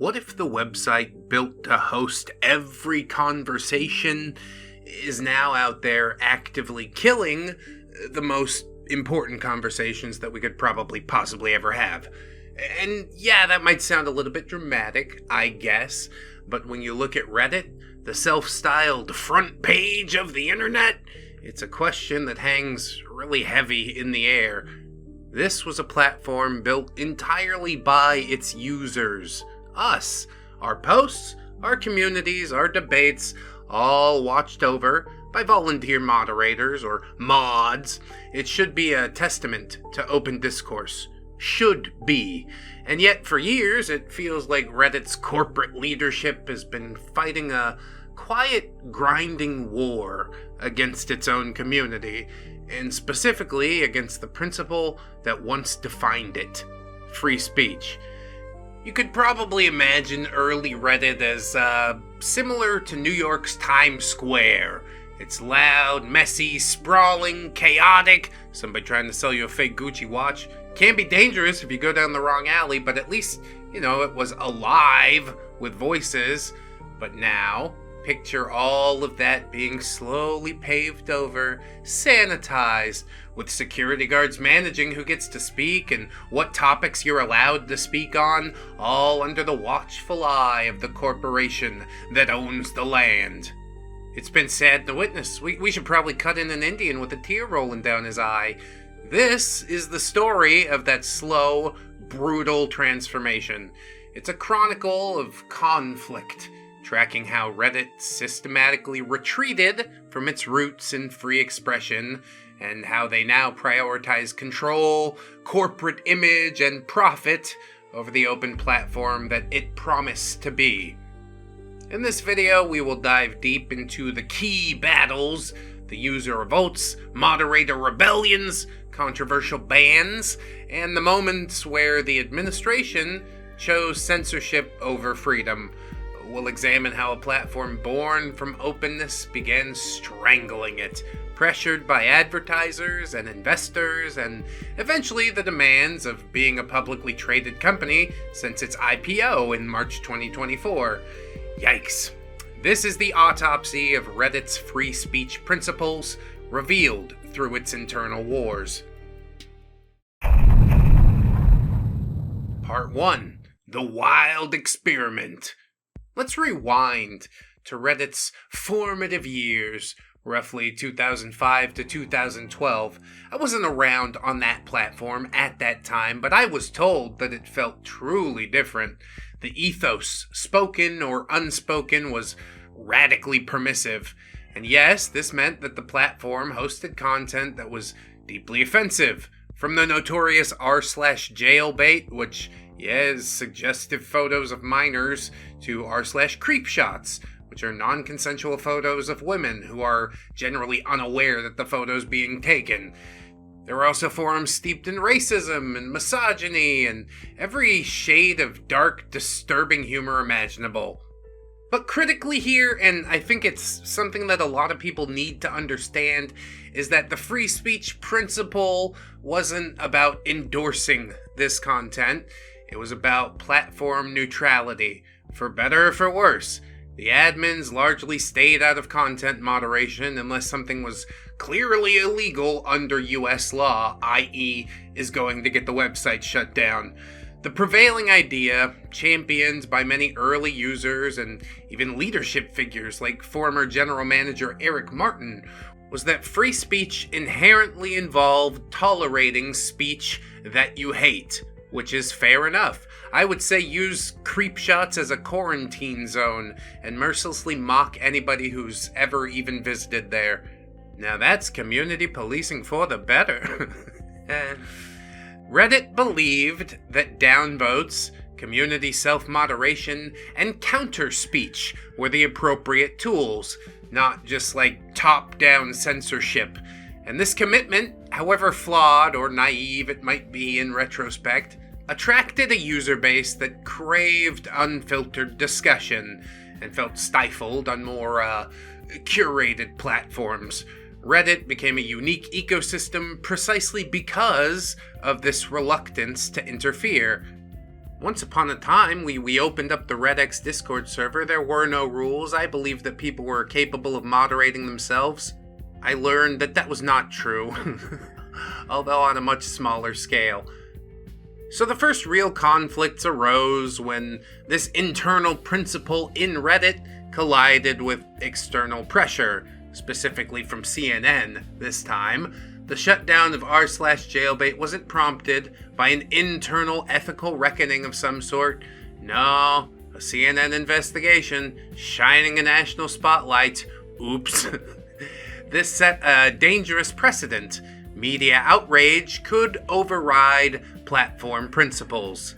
What if the website built to host every conversation is now out there actively killing the most important conversations that we could probably possibly ever have? And yeah, that might sound a little bit dramatic, I guess, but when you look at Reddit, the self-styled front page of the internet, it's a question that hangs really heavy in the air. This was a platform built entirely by its users. Us. Our posts, our communities, our debates, all watched over by volunteer moderators or mods. It should be a testament to open discourse. Should be. And yet for years it feels like Reddit's corporate leadership has been fighting a quiet, grinding war against its own community, and specifically against the principle that once defined it: free speech. You could probably imagine early Reddit as similar to New York's Times Square. It's loud, messy, sprawling, chaotic. Somebody trying to sell you a fake Gucci watch. Can be dangerous if you go down the wrong alley, but at least, it was alive with voices. But now, picture all of that being slowly paved over, sanitized, with security guards managing who gets to speak and what topics you're allowed to speak on, all under the watchful eye of the corporation that owns the land. It's been sad to witness. We should probably cut in an Indian with a tear rolling down his eye. This is the story of that slow, brutal transformation. It's a chronicle of conflict, tracking how Reddit systematically retreated from its roots in free expression, and how they now prioritize control, corporate image, and profit over the open platform that it promised to be. In this video, we will dive deep into the key battles, the user revolts, moderator rebellions, controversial bans, and the moments where the administration chose censorship over freedom. We'll examine how a platform born from openness began strangling it, pressured by advertisers and investors, and eventually the demands of being a publicly traded company since its IPO in March 2024. Yikes. This is the autopsy of Reddit's free speech principles, revealed through its internal wars. Part 1. The Wild Experiment. Let's rewind to Reddit's formative years, roughly 2005 to 2012. I wasn't around on that platform at that time, but I was told that it felt truly different. The ethos, spoken or unspoken, was radically permissive. And yes, this meant that the platform hosted content that was deeply offensive. From the notorious r/jailbait, which is suggestive photos of minors, to r/creepshots, which are non-consensual photos of women who are generally unaware that the photo's being taken. There were also forums steeped in racism and misogyny and every shade of dark, disturbing humor imaginable. But critically here, and I think it's something that a lot of people need to understand, is that the free speech principle wasn't about endorsing this content. It was about platform neutrality. For better or for worse, the admins largely stayed out of content moderation unless something was clearly illegal under US law, i.e. is going to get the website shut down. The prevailing idea, championed by many early users and even leadership figures like former general manager Eric Martin, was that free speech inherently involved tolerating speech that you hate, which is fair enough. I would say use creepshots as a quarantine zone and mercilessly mock anybody who's ever even visited there. Now that's community policing for the better. Reddit believed that downvotes, community self-moderation, and counter-speech were the appropriate tools, not just like top-down censorship. And this commitment, however flawed or naive it might be in retrospect, attracted a user base that craved unfiltered discussion and felt stifled on more curated platforms. Reddit became a unique ecosystem precisely because of this reluctance to interfere. Once upon a time, we opened up the ReddX Discord server. There were no rules. I believed that people were capable of moderating themselves. I learned that that was not true, although on a much smaller scale. So the first real conflicts arose when this internal principle in Reddit collided with external pressure, specifically from CNN this time. The shutdown of r/jailbait wasn't prompted by an internal ethical reckoning of some sort. No, a CNN investigation shining a national spotlight. Oops. This set a dangerous precedent. Media outrage could override platform principles.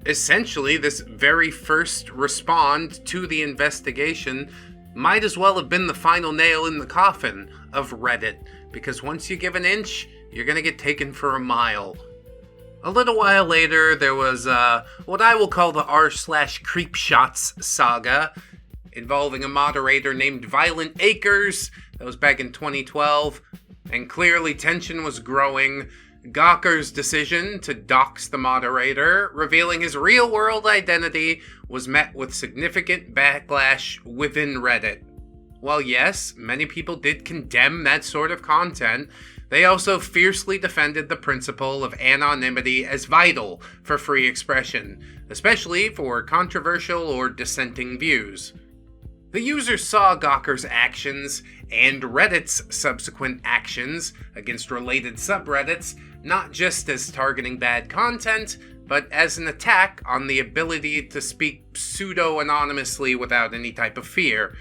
Essentially, this very first respond to the investigation might as well have been the final nail in the coffin of Reddit, because once you give an inch, you're gonna get taken for a mile. A little while later, there was what I will call the r/creepshots saga, involving a moderator named Violent Acres. That was back in 2012, and clearly tension was growing. Gawker's decision to dox the moderator, revealing his real-world identity, was met with significant backlash within Reddit. While yes, many people did condemn that sort of content, they also fiercely defended the principle of anonymity as vital for free expression, especially for controversial or dissenting views. The users saw Gawker's actions and Reddit's subsequent actions against related subreddits not just as targeting bad content, but as an attack on the ability to speak pseudo-anonymously without any type of fear,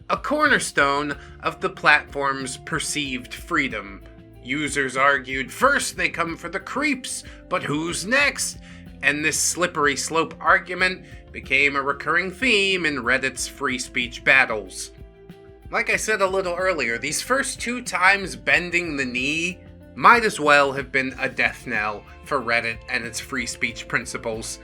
a cornerstone of the platform's perceived freedom. Users argued first they come for the creeps, but who's next? And this slippery slope argument became a recurring theme in Reddit's free speech battles. Like I said a little earlier, these first 2 times bending the knee might as well have been a death knell for Reddit and its free speech principles.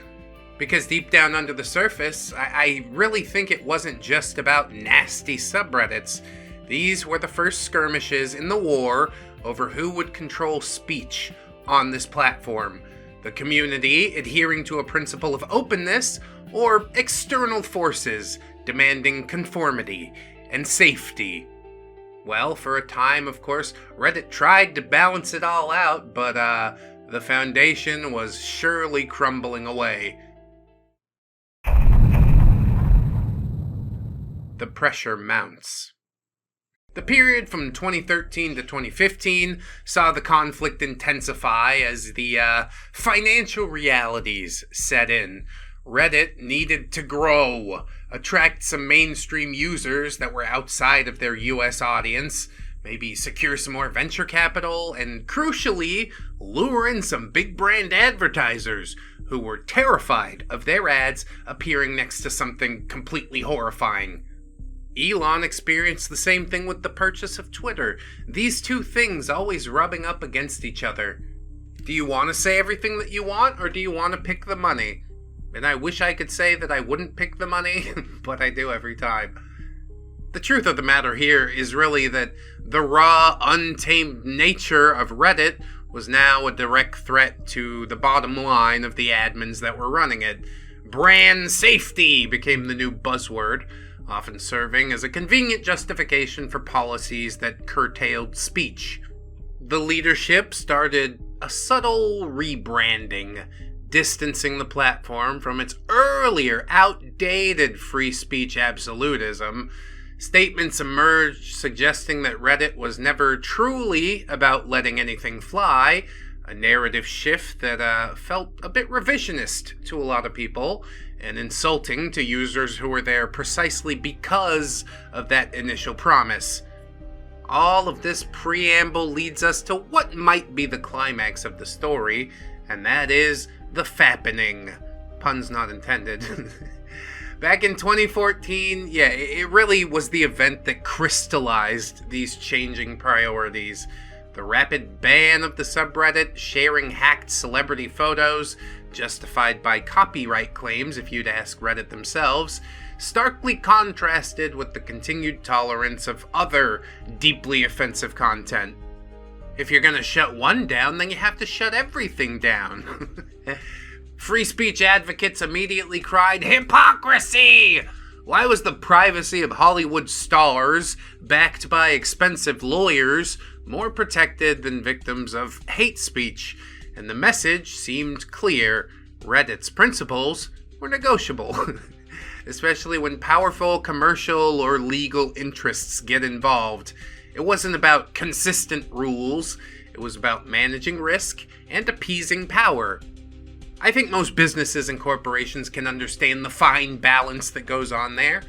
Because deep down under the surface, I really think it wasn't just about nasty subreddits. These were the first skirmishes in the war over who would control speech on this platform. The community adhering to a principle of openness, or external forces demanding conformity and safety. Well, for a time, of course, Reddit tried to balance it all out, but the foundation was surely crumbling away. The pressure mounts. The period from 2013 to 2015 saw the conflict intensify as the financial realities set in. Reddit needed to grow, attract some mainstream users that were outside of their US audience, maybe secure some more venture capital, and crucially, lure in some big brand advertisers who were terrified of their ads appearing next to something completely horrifying. Elon experienced the same thing with the purchase of Twitter. These two things always rubbing up against each other. Do you want to say everything that you want, or do you want to pick the money? And I wish I could say that I wouldn't pick the money, but I do every time. The truth of the matter here is really that the raw, untamed nature of Reddit was now a direct threat to the bottom line of the admins that were running it. Brand safety became the new buzzword, often serving as a convenient justification for policies that curtailed speech. The leadership started a subtle rebranding, distancing the platform from its earlier outdated free speech absolutism. Statements emerged suggesting that Reddit was never truly about letting anything fly, a narrative shift that felt a bit revisionist to a lot of people, and insulting to users who were there precisely because of that initial promise. All of this preamble leads us to what might be the climax of the story, and that is the fappening. Puns not intended. Back in 2014, it really was the event that crystallized these changing priorities. The rapid ban of the subreddit, sharing hacked celebrity photos, justified by copyright claims if you'd ask Reddit themselves, starkly contrasted with the continued tolerance of other deeply offensive content. If you're gonna shut one down, then you have to shut everything down. Free speech advocates immediately cried, "Hypocrisy!" Why was the privacy of Hollywood stars, backed by expensive lawyers, more protected than victims of hate speech? And the message seemed clear. Reddit's principles were negotiable, especially when powerful commercial or legal interests get involved. It wasn't about consistent rules, it was about managing risk and appeasing power. I think most businesses and corporations can understand the fine balance that goes on there,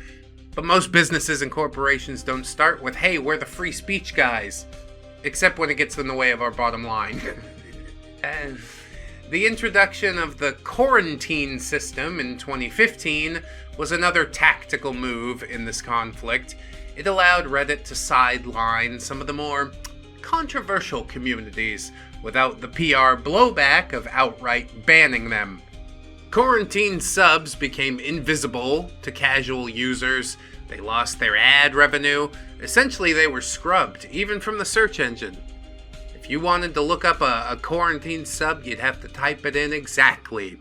but most businesses and corporations don't start with, "Hey, we're the free speech guys," except when it gets in the way of our bottom line. And the introduction of the quarantine system in 2015 was another tactical move in this conflict. It allowed Reddit to sideline some of the more controversial communities without the PR blowback of outright banning them. Quarantine subs became invisible to casual users. They lost their ad revenue. Essentially, they were scrubbed, even from the search engine. If you wanted to look up a quarantine sub, you'd have to type it in exactly.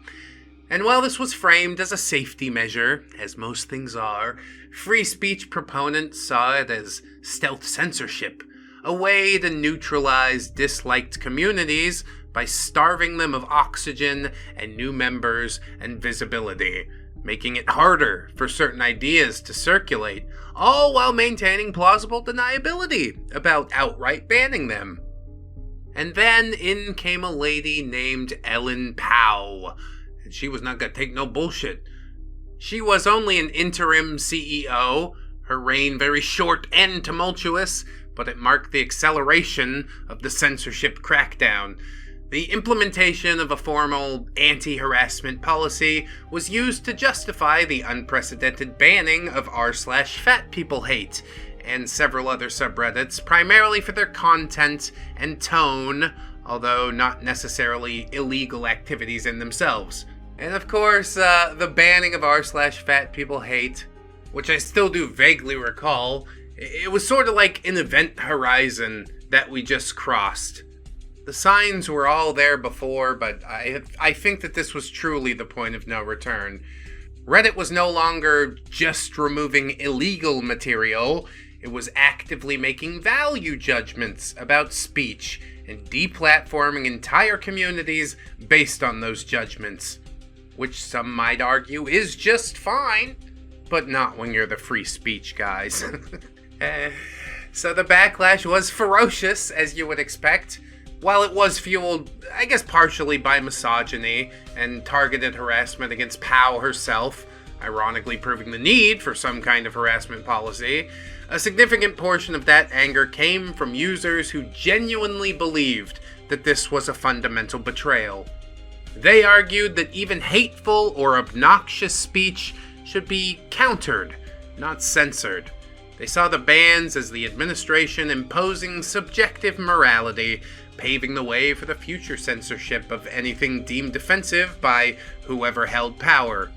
And while this was framed as a safety measure, as most things are, free speech proponents saw it as stealth censorship, a way to neutralize disliked communities by starving them of oxygen and new members and visibility, making it harder for certain ideas to circulate, all while maintaining plausible deniability about outright banning them. And then in came a lady named Ellen Pao, and she was not gonna take no bullshit. She was only an interim CEO, her reign very short and tumultuous, but it marked the acceleration of the censorship crackdown. The implementation of a formal anti-harassment policy was used to justify the unprecedented banning of r/fatpeoplehate and several other subreddits, primarily for their content and tone, although not necessarily illegal activities in themselves. And of course, the banning of r/fatpeoplehate, which I still do vaguely recall, it was sort of like an event horizon that we just crossed. The signs were all there before, but I think that this was truly the point of no return. Reddit was no longer just removing illegal material, it was actively making value judgments about speech and deplatforming entire communities based on those judgments, which some might argue is just fine, but not when you're the free speech guys. So the backlash was ferocious, as you would expect. While it was fueled, I guess partially by misogyny and targeted harassment against Pao herself, ironically proving the need for some kind of harassment policy, a significant portion of that anger came from users who genuinely believed that this was a fundamental betrayal. They argued that even hateful or obnoxious speech should be countered, not censored. They saw the bans as the administration imposing subjective morality, paving the way for the future censorship of anything deemed offensive by whoever held power.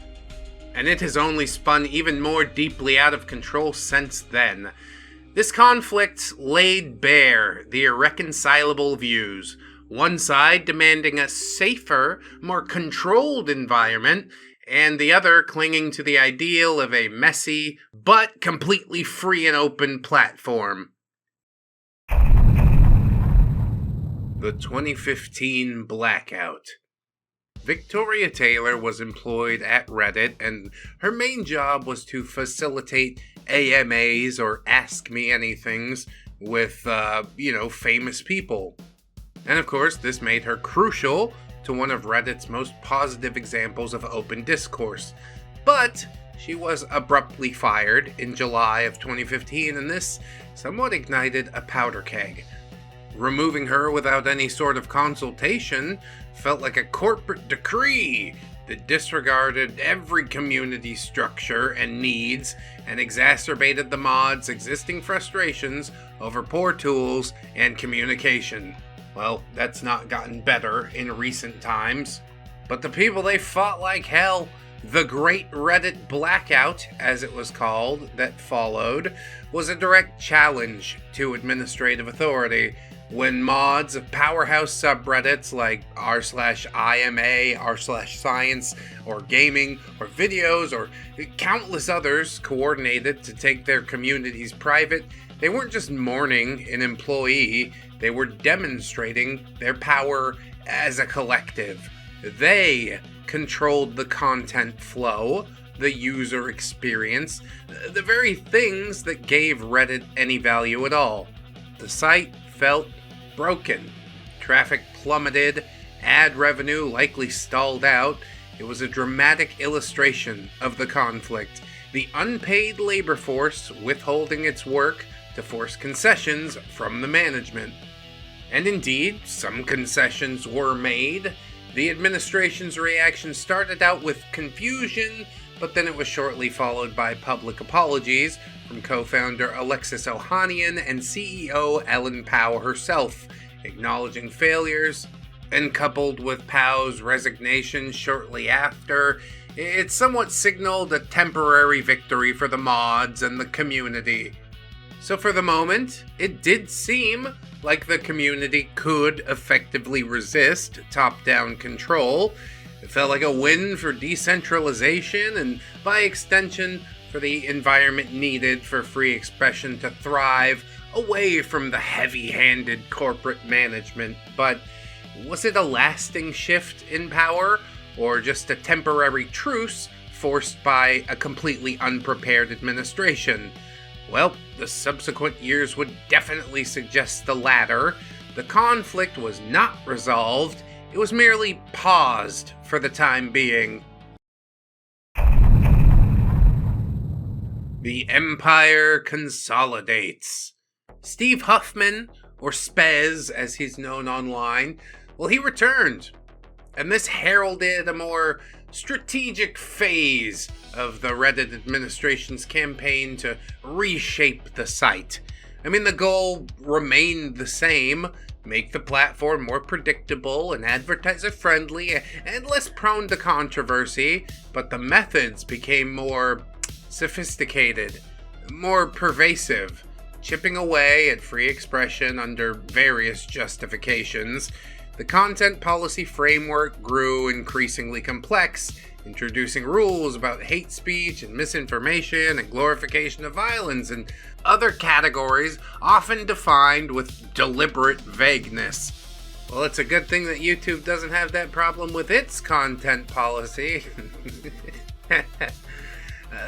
And it has only spun even more deeply out of control since then. This conflict laid bare the irreconcilable views, one side demanding a safer, more controlled environment, and the other clinging to the ideal of a messy, but completely free and open platform. The 2015 Blackout. Victoria Taylor was employed at Reddit, and her main job was to facilitate AMAs or Ask Me Anythings with, famous people. And of course, this made her crucial to one of Reddit's most positive examples of open discourse. But she was abruptly fired in July of 2015, and this somewhat ignited a powder keg. Removing her without any sort of consultation felt like a corporate decree that disregarded every community structure and needs and exacerbated the mod's existing frustrations over poor tools and communication. Well, that's not gotten better in recent times. But the people, they fought like hell. The Great Reddit Blackout, as it was called, that followed, was a direct challenge to administrative authority. When mods of powerhouse subreddits like r/IMA, r/science, or gaming, or videos, or countless others coordinated to take their communities private, they weren't just mourning an employee, they were demonstrating their power as a collective. They controlled the content flow, the user experience, the very things that gave Reddit any value at all. The site felt broken. Traffic plummeted, ad revenue likely stalled out. It was a dramatic illustration of the conflict, the unpaid labor force withholding its work to force concessions from the management. And indeed, some concessions were made. The administration's reaction started out with confusion, but then it was shortly followed by public apologies from co-founder Alexis Ohanian and CEO Ellen Pao herself, acknowledging failures, and coupled with Pao's resignation shortly after, it somewhat signaled a temporary victory for the mods and the community. So for the moment, it did seem like the community could effectively resist top-down control. It felt like a win for decentralization and, by extension, for the environment needed for free expression to thrive away from the heavy-handed corporate management. But was it a lasting shift in power, or just a temporary truce forced by a completely unprepared administration? Well, the subsequent years would definitely suggest the latter. The conflict was not resolved, it was merely paused for the time being. The empire consolidates. Steve Huffman, or Spez as he's known online, well, he returned. And this heralded a more strategic phase of the Reddit administration's campaign to reshape the site. I mean, the goal remained the same: make the platform more predictable and advertiser-friendly and less prone to controversy, but the methods became more sophisticated, more pervasive, chipping away at free expression under various justifications. The content policy framework grew increasingly complex, introducing rules about hate speech and misinformation and glorification of violence and other categories often defined with deliberate vagueness. Well, it's a good thing that YouTube doesn't have that problem with its content policy.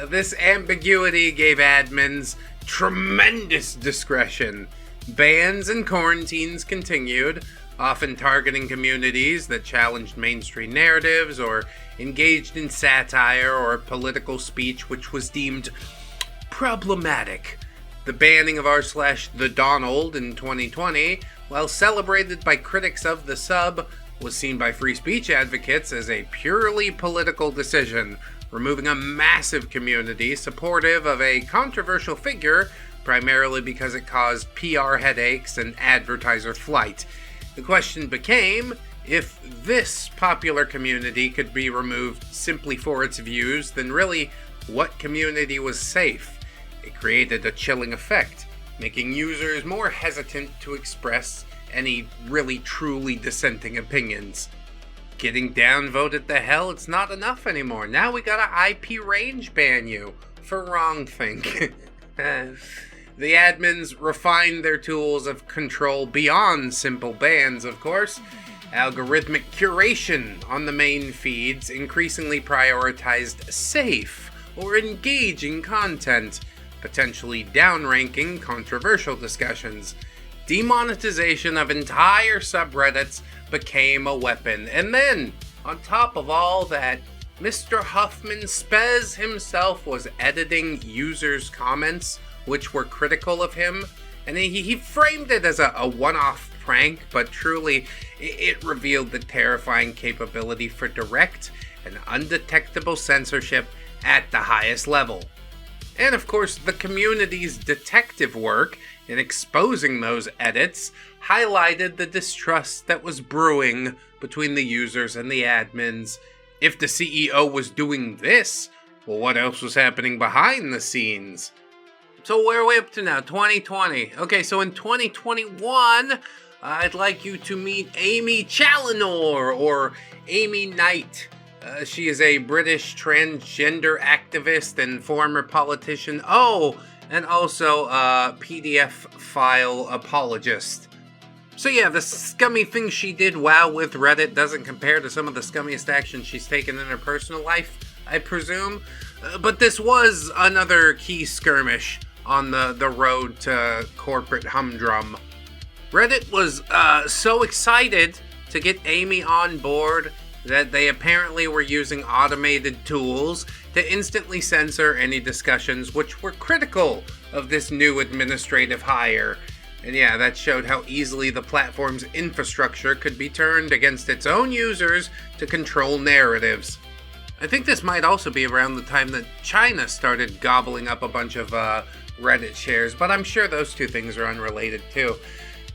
This ambiguity gave admins tremendous discretion. Bans and quarantines continued, often targeting communities that challenged mainstream narratives or engaged in satire or political speech which was deemed problematic. The banning of r/The Donald in 2020, while celebrated by critics of the sub, was seen by free speech advocates as a purely political decision, removing a massive community supportive of a controversial figure, primarily because it caused PR headaches and advertiser flight. The question became, if this popular community could be removed simply for its views, then really, what community was safe? It created a chilling effect, making users more hesitant to express any really truly dissenting opinions. Getting downvoted the hell, it's not enough anymore. Now we gotta IP range ban you for wrongthink. The admins refined their tools of control beyond simple bans, of course. Algorithmic curation on the main feeds increasingly prioritized safe or engaging content, potentially downranking controversial discussions. Demonetization of entire subreddits became a weapon. And then, on top of all that, Mr. Huffman Spez himself was editing users' comments which were critical of him, and he framed it as a one-off prank, but truly it revealed the terrifying capability for direct and undetectable censorship at the highest level. And of course, the community's detective work in exposing those edits highlighted the distrust that was brewing between the users and the admins. If the CEO was doing this, well, what else was happening behind the scenes? So where are we up to now? 2020. Okay, so in 2021, I'd like you to meet Amy Challenor, or Amy Knight. She is a British transgender activist and former politician. Oh, and also a PDF file apologist. So yeah, the scummy thing she did while with Reddit doesn't compare to some of the scummiest action she's taken in her personal life, I presume. But this was another key skirmish on the road to corporate humdrum. Reddit was so excited to get Amy on board that they apparently were using automated tools to instantly censor any discussions which were critical of this new administrative hire. And yeah, that showed how easily the platform's infrastructure could be turned against its own users to control narratives. I think this might also be around the time that China started gobbling up a bunch of Reddit shares, but I'm sure those two things are unrelated too.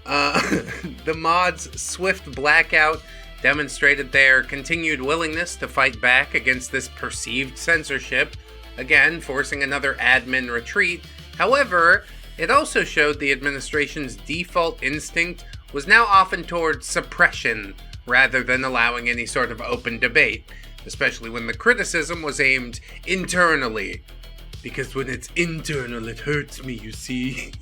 The mod's swift blackout demonstrated their continued willingness to fight back against this perceived censorship, again forcing another admin retreat. However, it also showed the administration's default instinct was now often toward suppression rather than allowing any sort of open debate, especially when the criticism was aimed internally. Because when it's internal, it hurts me, you see.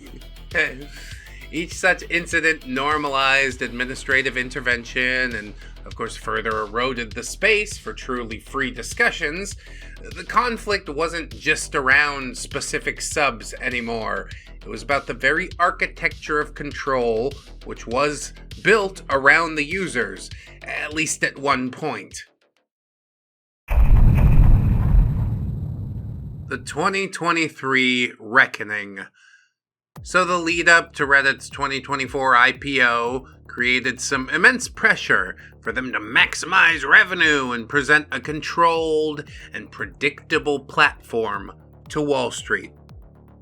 Each such incident normalized administrative intervention and, of course, further eroded the space for truly free discussions. The conflict wasn't just around specific subs anymore. It was about the very architecture of control, which was built around the users, at least at one point. The 2023 Reckoning. So the lead up to Reddit's 2024 IPO created some immense pressure for them to maximize revenue and present a controlled and predictable platform to Wall Street.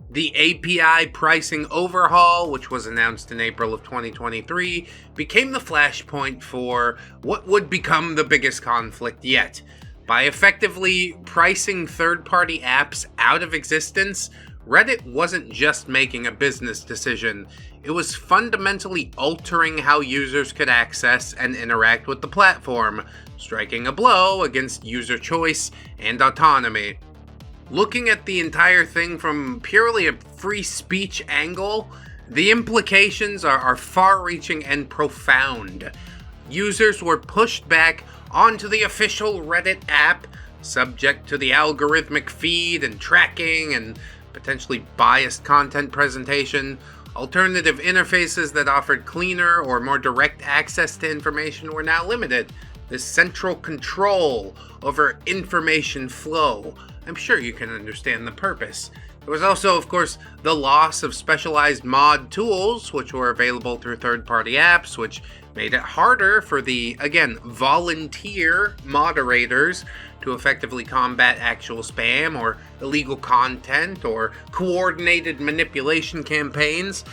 The API pricing overhaul, which was announced in April of 2023, became the flashpoint for what would become the biggest conflict yet. By effectively pricing third-party apps out of existence, Reddit wasn't just making a business decision, it was fundamentally altering how users could access and interact with the platform, striking a blow against user choice and autonomy. Looking at the entire thing from purely a free speech angle, the implications are far-reaching and profound. Users were pushed back onto the official Reddit app, subject to the algorithmic feed and tracking and potentially biased content presentation. Alternative interfaces that offered cleaner or more direct access to information were now limited. This central control over information flow. I'm sure you can understand the purpose. There was also, of course, the loss of specialized mod tools, which were available through third-party apps, which made it harder for the, again, volunteer moderators to effectively combat actual spam or illegal content or coordinated manipulation campaigns.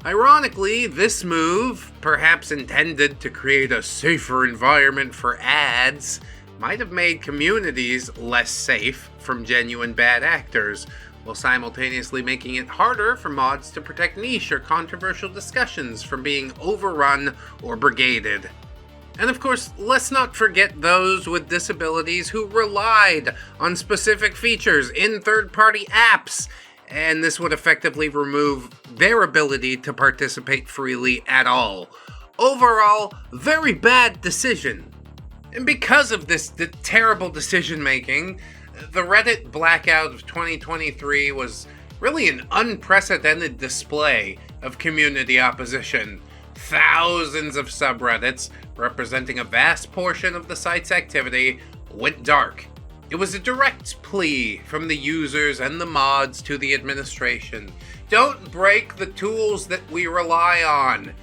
Ironically, this move, perhaps intended to create a safer environment for ads, might have made communities less safe from genuine bad actors, while simultaneously making it harder for mods to protect niche or controversial discussions from being overrun or brigaded. And of course, let's not forget those with disabilities who relied on specific features in third-party apps, and this would effectively remove their ability to participate freely at all. Overall, very bad decision. And because of this terrible decision-making, the Reddit Blackout of 2023 was really an unprecedented display of community opposition. Thousands of subreddits, representing a vast portion of the site's activity, went dark. It was a direct plea from the users and the mods to the administration. Don't break the tools that we rely on.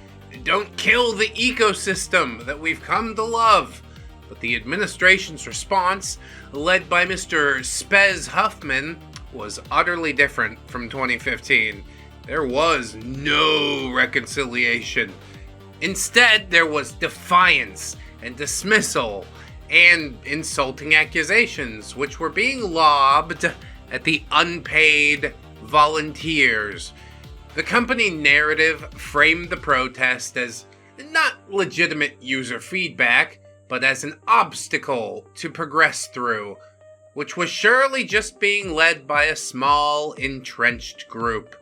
Don't kill the ecosystem that we've come to love. But the administration's response, led by Mr. Spez Huffman, was utterly different from 2015. There was no reconciliation. Instead, there was defiance and dismissal and insulting accusations, which were being lobbed at the unpaid volunteers. The company narrative framed the protest as not legitimate user feedback, but as an obstacle to progress through, which was surely just being led by a small, entrenched group.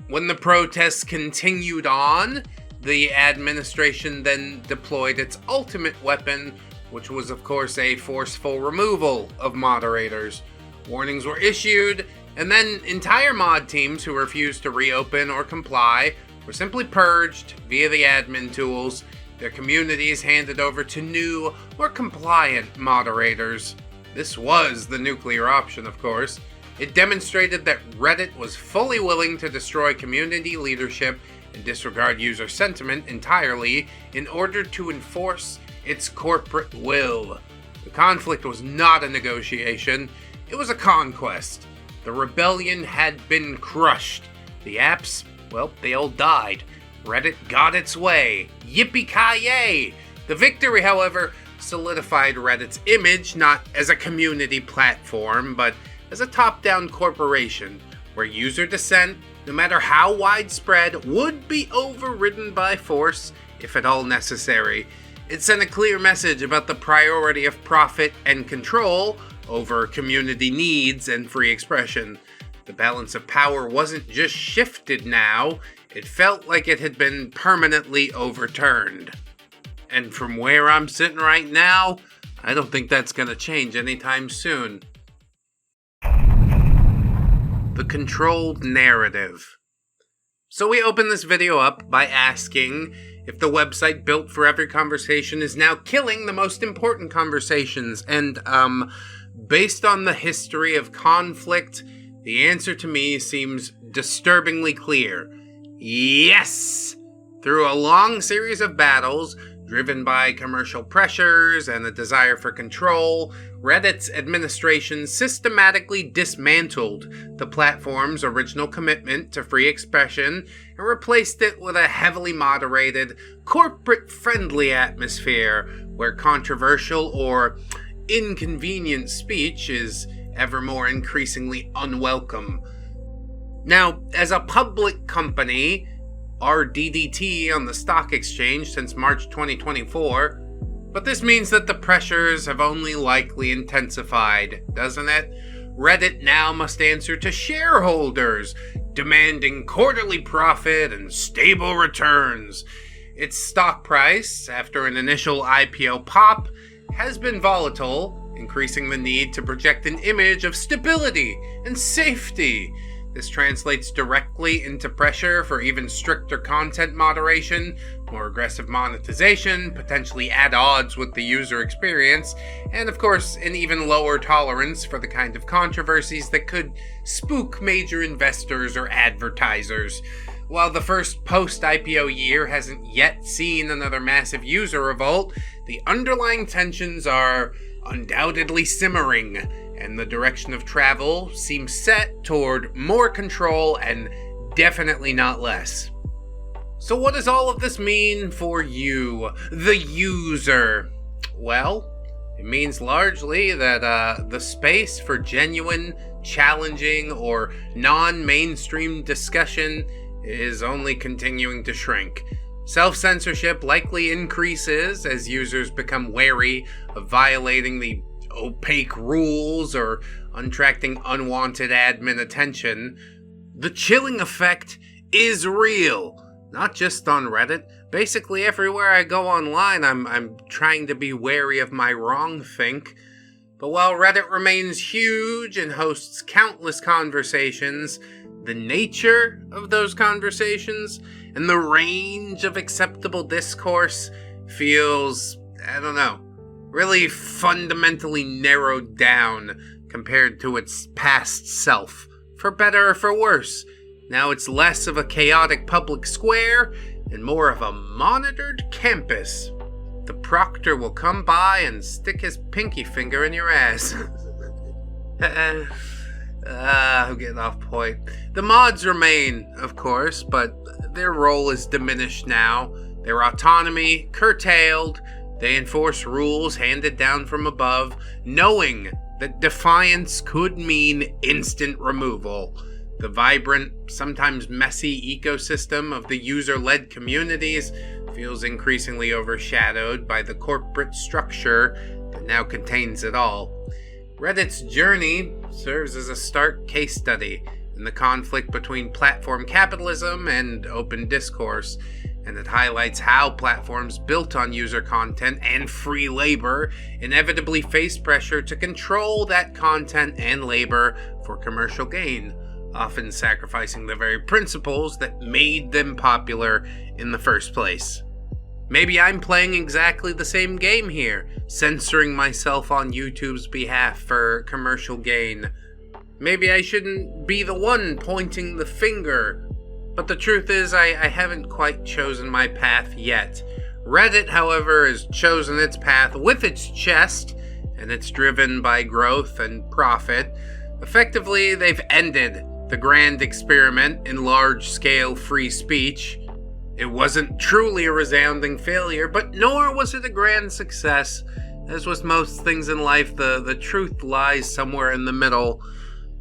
When the protests continued on, the administration then deployed its ultimate weapon, which was of course a forceful removal of moderators. Warnings were issued, and then entire mod teams who refused to reopen or comply were simply purged via the admin tools, their communities handed over to new, more compliant moderators. This was the nuclear option, of course. It demonstrated that Reddit was fully willing to destroy community leadership and disregard user sentiment entirely in order to enforce its corporate will. The conflict was not a negotiation, it was a conquest. The rebellion had been crushed. The apps, well, they all died. Reddit got its way. Yippee-ki-yay! The victory, however, solidified Reddit's image not as a community platform, but as a top-down corporation, where user dissent, no matter how widespread, would be overridden by force, if at all necessary. It sent a clear message about the priority of profit and control over community needs and free expression. The balance of power wasn't just shifted now, it felt like it had been permanently overturned. And from where I'm sitting right now, I don't think that's gonna change anytime soon. The controlled narrative. So we open this video up by asking if the website built for every conversation is now killing the most important conversations, and based on the history of conflict, the answer to me seems disturbingly clear. Yes! Through a long series of battles, driven by commercial pressures and a desire for control, Reddit's administration systematically dismantled the platform's original commitment to free expression and replaced it with a heavily moderated, corporate-friendly atmosphere where controversial or inconvenient speech is ever more increasingly unwelcome. Now, as a public company, RDDT on the stock exchange since March 2024, but this means that the pressures have only likely intensified, doesn't it? Reddit now must answer to shareholders, demanding quarterly profit and stable returns. Its stock price, after an initial IPO pop, has been volatile, increasing the need to project an image of stability and safety. This translates directly into pressure for even stricter content moderation, more aggressive monetization, potentially at odds with the user experience, and of course, an even lower tolerance for the kind of controversies that could spook major investors or advertisers. While the first post-IPO year hasn't yet seen another massive user revolt, the underlying tensions are undoubtedly simmering, and the direction of travel seems set toward more control and definitely not less. So what does all of this mean for you, the user? Well, it means largely that the space for genuine, challenging, or non-mainstream discussion is only continuing to shrink. Self-censorship likely increases as users become wary of violating the opaque rules or attracting unwanted admin attention. The chilling effect is real, not just on Reddit. Basically everywhere I go online, I'm trying to be wary of my wrongthink. But while Reddit remains huge and hosts countless conversations, the nature of those conversations and the range of acceptable discourse feels, I don't know, really fundamentally narrowed down compared to its past self, for better or for worse. Now it's less of a chaotic public square and more of a monitored campus. The proctor will come by and stick his pinky finger in your ass. I'm getting off point. The mods remain, of course, but their role is diminished now. Their autonomy curtailed. They enforce rules handed down from above, knowing that defiance could mean instant removal. The vibrant, sometimes messy ecosystem of the user-led communities feels increasingly overshadowed by the corporate structure that now contains it all. Reddit's journey serves as a stark case study in the conflict between platform capitalism and open discourse, and it highlights how platforms built on user content and free labor inevitably face pressure to control that content and labor for commercial gain, often sacrificing the very principles that made them popular in the first place. Maybe I'm playing exactly the same game here, censoring myself on YouTube's behalf for commercial gain. Maybe I shouldn't be the one pointing the finger, but the truth is I haven't quite chosen my path yet. Reddit, however, has chosen its path with its chest, and it's driven by growth and profit. Effectively, they've ended the grand experiment in large-scale free speech. It wasn't truly a resounding failure, but nor was it a grand success. As with most things in life, the truth lies somewhere in the middle.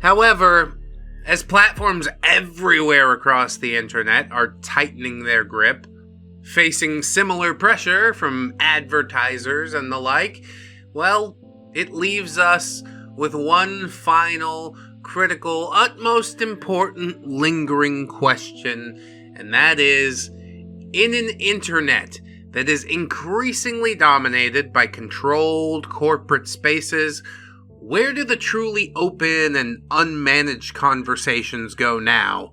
However, as platforms everywhere across the internet are tightening their grip, facing similar pressure from advertisers and the like, well, it leaves us with one final, critical, utmost important, lingering question, and that is, in an internet that is increasingly dominated by controlled corporate spaces, where do the truly open and unmanaged conversations go now?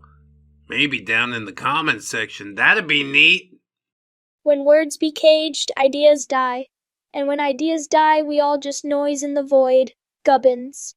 Maybe down in the comments section. That'd be neat. When words be caged, ideas die. And when ideas die, we all just noise in the void. Gubbins.